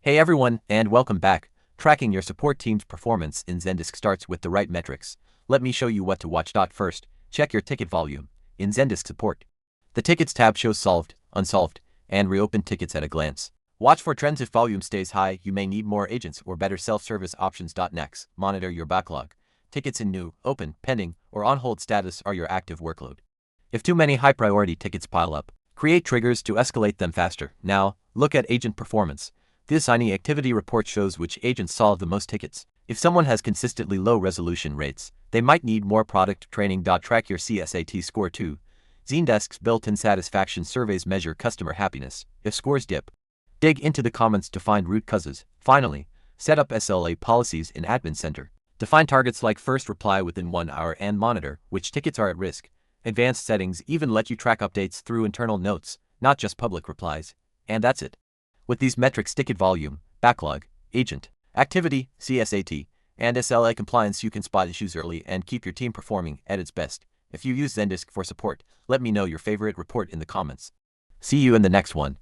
Hey everyone, and welcome back. Tracking your support team's performance in Zendesk starts with the right metrics. Let me show you what to watch. First, check your ticket volume. In Zendesk Support, the Tickets tab shows solved, unsolved, and reopened tickets at a glance. Watch for trends. If volume stays high, you may need more agents or better self-service options. Next, monitor your backlog. Tickets in new, open, pending, or on hold status are your active workload. If too many high-priority tickets pile up, create triggers to escalate them faster. Now, look at agent performance. This tiny activity report shows which agents solve the most tickets. If someone has consistently low resolution rates, they might need more product training. Track your CSAT score too. Zendesk's built-in satisfaction surveys measure customer happiness. If scores dip, dig into the comments to find root causes. Finally, set up SLA policies in Admin Center. Define targets like first reply within 1 hour and monitor which tickets are at risk. Advanced settings even let you track updates through internal notes, not just public replies. And that's it. With these metrics, ticket volume, backlog, agent, activity, CSAT, and SLA compliance, you can spot issues early and keep your team performing at its best. If you use Zendesk for support, let me know your favorite report in the comments. See you in the next one.